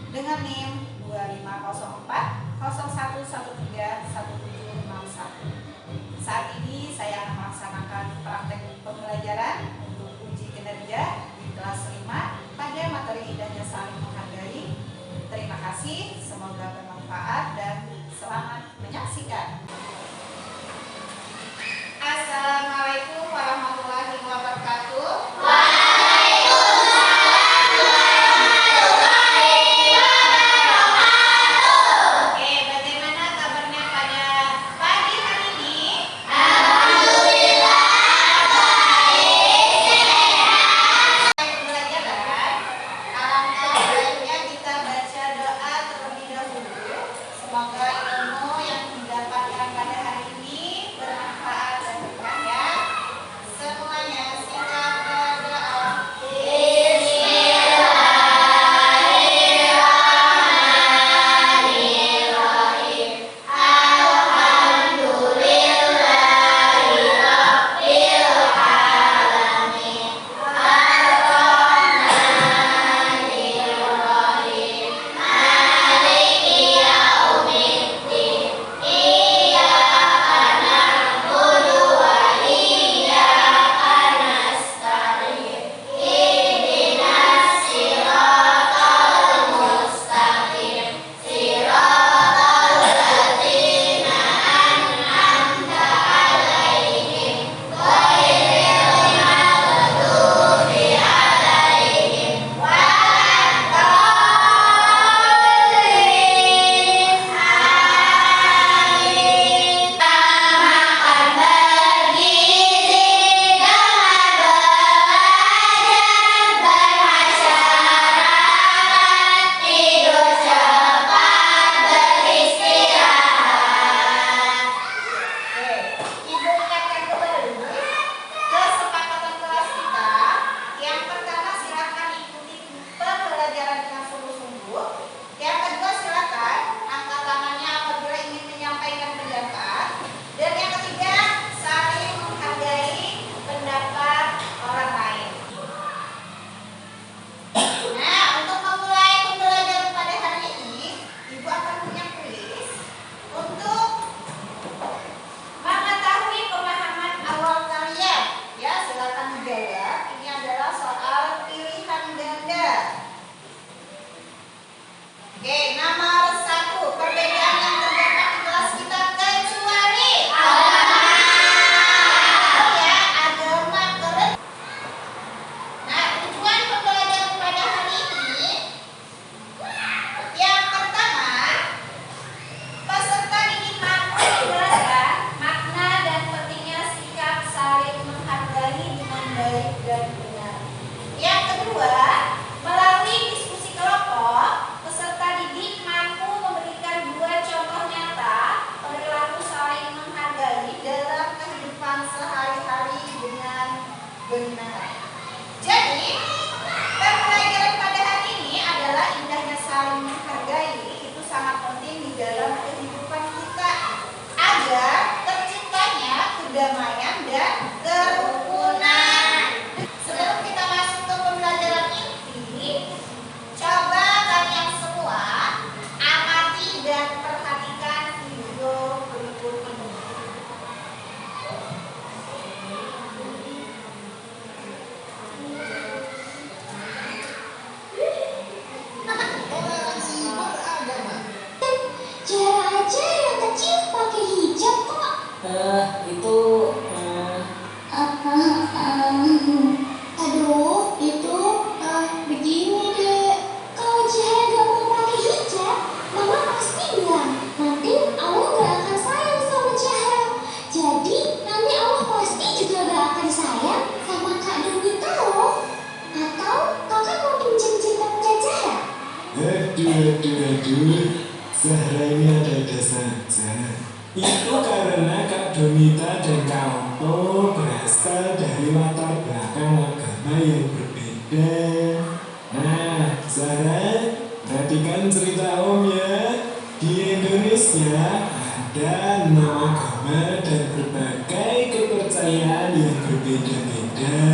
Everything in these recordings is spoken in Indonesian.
dengan NIM 250401131761. Saat ini saya akan melaksanakan praktek pembelajaran untuk uji kinerja di kelas 5 pada materi indahnya saling menghargai. Terima kasih, semoga bermanfaat dan selamat menyaksikan. Assalamualaikum warahmatullahi wabarakatuh. Semoga ilmu yang didapatkan pada hari ini bermanfaat dan berkah ya. Semuanya siap berdoa. Bismillahirrahmanirrahim. Alhamdulillahirabbil alamin. Ar-Rahmanirrahim. Maliki yaumiddin. Iyyaka na'budu wa iyyaka nasta'in. Ihdinas siratal mustaqim. Siratal ladzina an'amta 'alaihim ghairil maghdubi 'alaihim waladdallin. Amin. Makan bergizi dengan belajar bermasyarakat, tidur cepat, beristirahat. Ibu ingatkan kembali kesepakatan kelas kita. Yang pertama, silakan ikuti pembelajaran dengan sungguh-sungguh. Yang kedua, silakan angkat tangannya apabila ingin menyampaikan pendapat. Dan yang ketiga, saling menghargai pendapat orang lain. Nah, untuk memulai pembelajaran pada hari ini, Ibu akan punya kuis untuk mengetahui pemahaman awal kalian. Ya, silakan dijawab. Ini adalah soal pilihan ganda. Oke, nomor 1, perbedaan yang terdapat di kelas kita kecuali agama. Ya, agama keren. Nah, tujuan pembelajaran pada hari ini yang pertama, peserta didik mampu menjelaskan makna dan pentingnya sikap saling menghargai dengan baik dan benar. Yang kedua, melalui diskusi kelompok, peserta didik mampu memberikan 2 contoh nyata perilaku saling menghargai dalam kehidupan sehari-hari dengan benar. Jadi, pembelajaran pada hari ini adalah indahnya saling menghargai. Itu sangat penting di dalam kehidupan kita agar terciptanya kedamaian dan kerukunan. Sebelum kita masuk ke pembelajaran inti, coba kalian semua amati dan perhatikan video berikut ini. Cara aja yang kecil pakai hijab kok. Itu Aduh, itu begini deh. Kalau Zahra gak mau pakai hijab, Mama pasti bilang nanti Allah gak akan sayang sama Zahra. Jadi nanti Allah pasti juga gak akan sayang sama Kak Donita loh. Atau kakak mau pinjam jilbabnya Zahra? Aduh, Zahra ini ada-ada saja. Itu karena Kak Donita dan Kak Otto berasal dari latar belakang agama yang berbeda. Nah, Zahra, perhatikan cerita Om ya. Di Indonesia ada 6 agama dan berbagai kepercayaan yang berbeda-beda.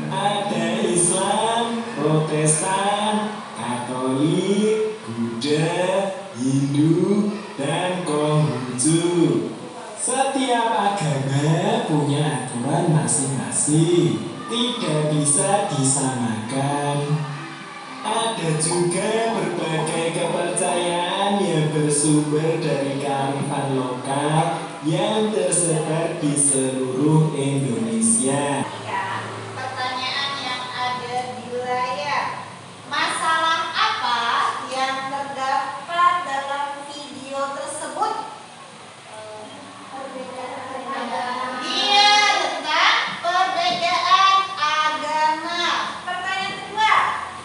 Ada Islam, Protestan, Katolik, Buddha, Hindu, dan Konghucu. Setiap agama punya aturan masing-masing, tidak bisa disamakan. Ada juga berbagai kepercayaan yang bersumber dari kearifan lokal yang tersebar di seluruh Indonesia. Pertanyaan yang ada di layar. Masalah apa yang terdapat dalam video tersebut? Iya, tentang perbedaan agama. Pertanyaan kedua,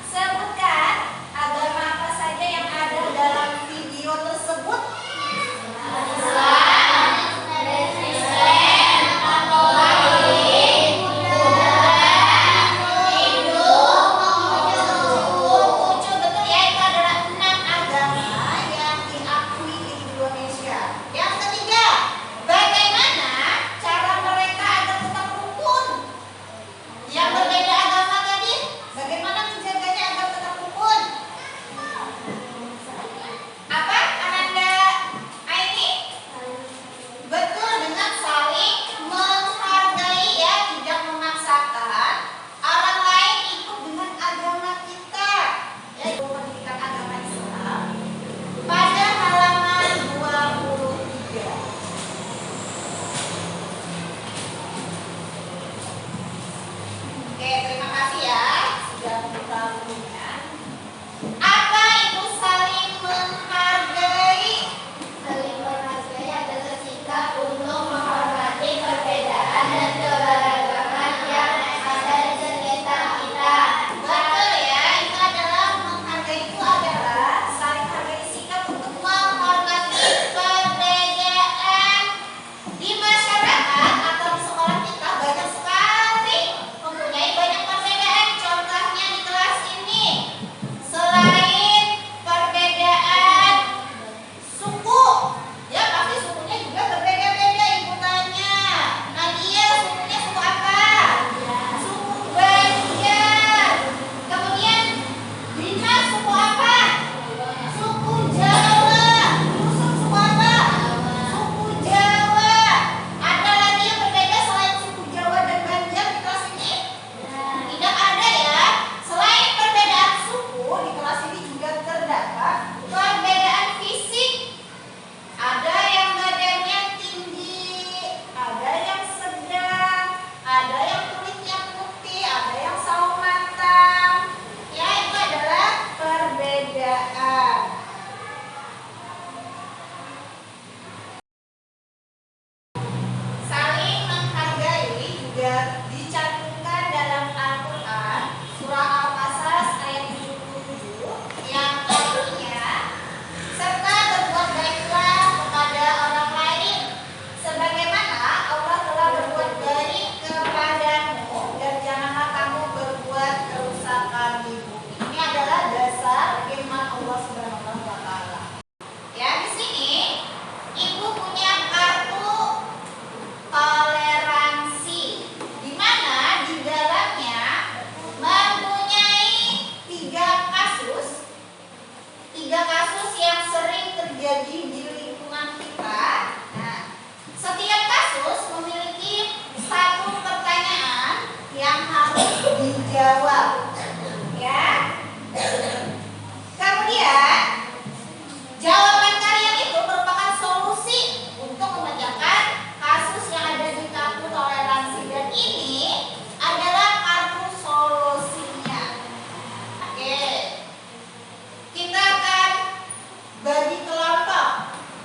sebutkan agama apa saja yang ada dalam video tersebut. Betul ya, itu adalah 6 agama yang diakui di Indonesia. Yang ketiga, bagaimana cara mereka agar tetap rukun? Yang berbeda agama tadi, bagaimana menjaganya agar tetap rukun? Apa, Ananda Aini? Betul, dengan saling menghargai ya, tidak memaksakan orang lain ikut dengan agama kita. Ya, itu pendidikan agama Islam pada halaman 23. Oke, terima kasih ya sudah mengetahuinya. Apa itu saling menghargai? Saling menghargai adalah sikap untuk menghormati perbedaan dan keberagaman yang ada di sekitar kita. Betul ya, itu adalah menghargai, itu adalah saling hargai, sikap untuk menghormati perbedaan. Di masyarakat atau di sekolah kita banyak sekali mempunyai banyak perbedaan. Contohnya di kelas ini, selain perbedaan suku, ya pasti sukunya juga berbeda-beda. Ibu tanya, Nadia sukunya suku apa? Suku Banjar. Kemudian Dina suku apa? Suku Jawa. Yusuf suku apa? Suku Jawa. Ada lagi yang berbeda selain suku Jawa dan Banjar di kelas ini? Tidak ada ya. Selain perbedaan suku, di kelas ini juga terdapat perbedaan fisik. Ada yang badannya tinggi, ada yang sedang, ada yang kulitnya putih, ada yang sawo matang. Ya, itu adalah perbedaan. Saling menghargai juga dicantumkan dalam Al-Quran surah Al-Qasas ayat 77 yang artinya, serta berbuat baiklah kepada orang lain sebagaimana Allah telah berbuat baik kepadamu, dan janganlah kamu berbuat kerusakan di bumi. Ini adalah dasar firman Allah Subhanahu wa taala. Ya, di sini Ibu punya kartu toleransi, di mana di dalamnya mempunyai 3 kasus yang sering terjadi di lingkungan kita. Nah, setiap kasus memiliki 1 pertanyaan yang harus dijawab. Ya. Kemudian jawaban kalian itu merupakan solusi untuk memecahkan kasus yang ada di kartu toleransi, dan ini adalah kartu solusinya. Oke, kita akan bagi kelompok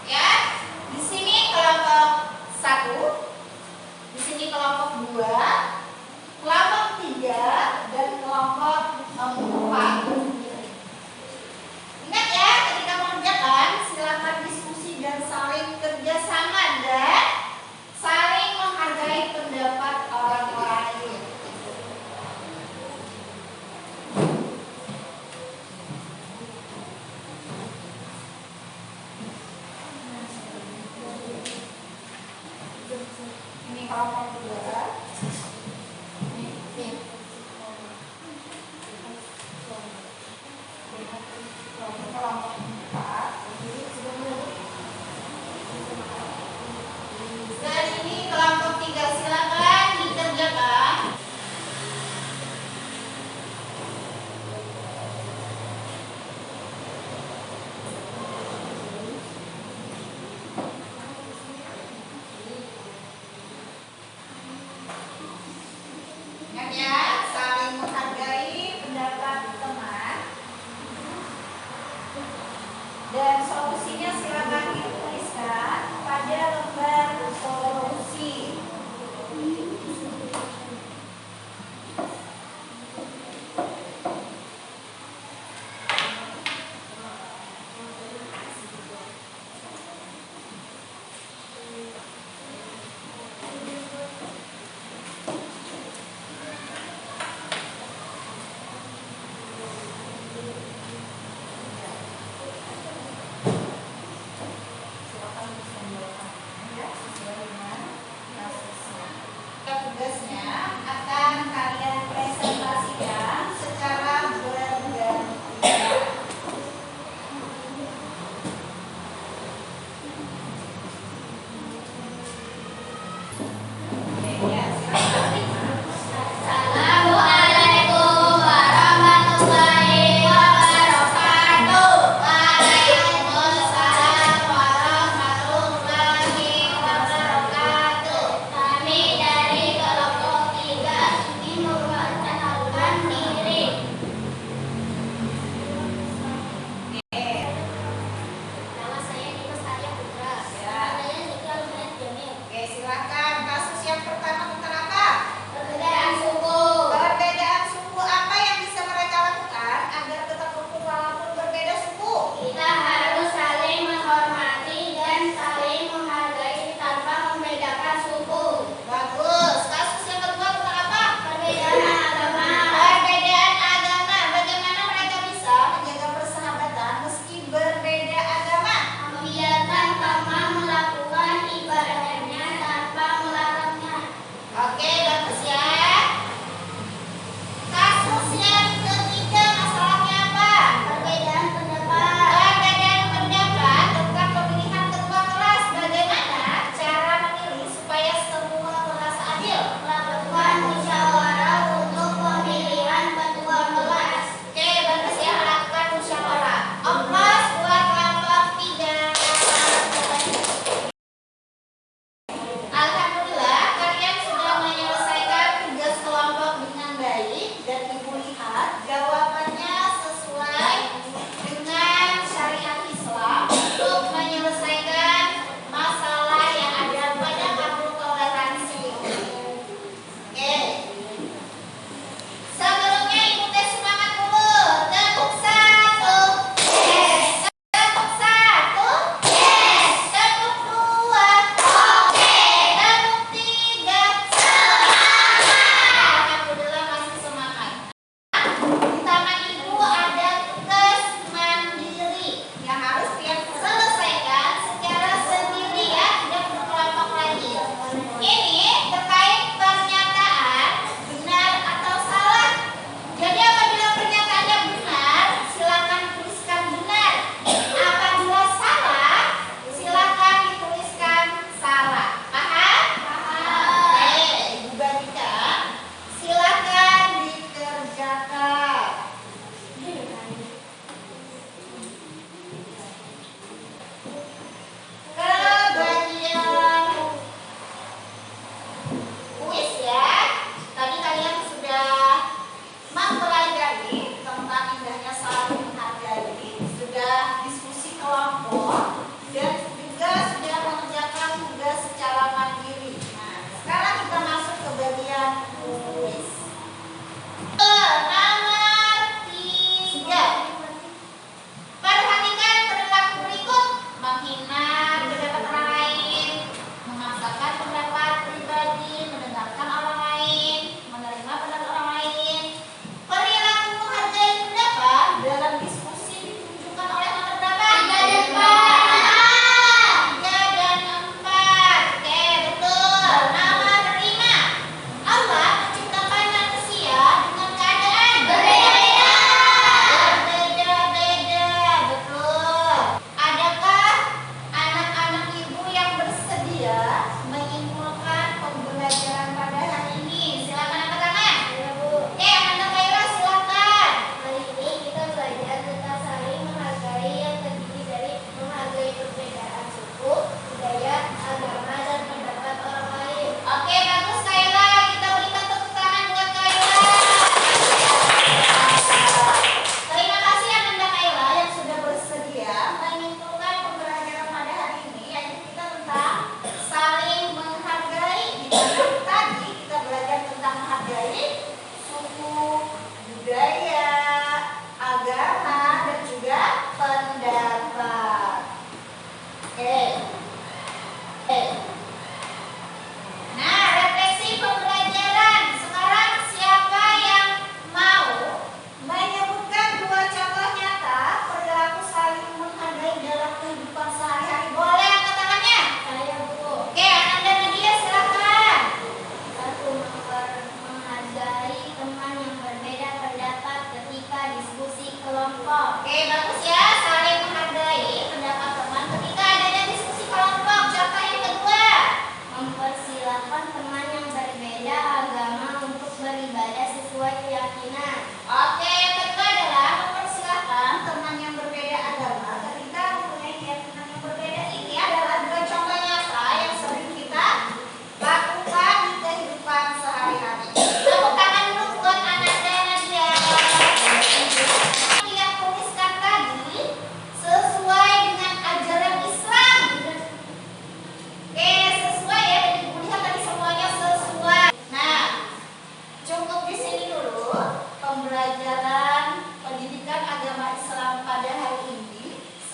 ya. Di sini kelompok 1, di sini kelompok 2, kelompok 3, dan kelompok 4. Ingat ya, ketika mengerjakan silakan diskusi dan saling kerjasama dan saling menghargai pendapat orang lain. Ini kelompok 2. Ini kelompok 4.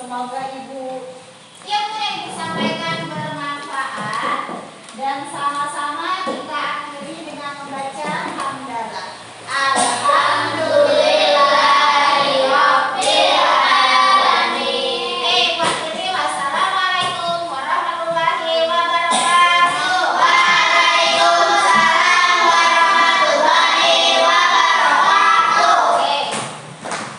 Semoga ilmu yang disampaikan bermanfaat dan sangat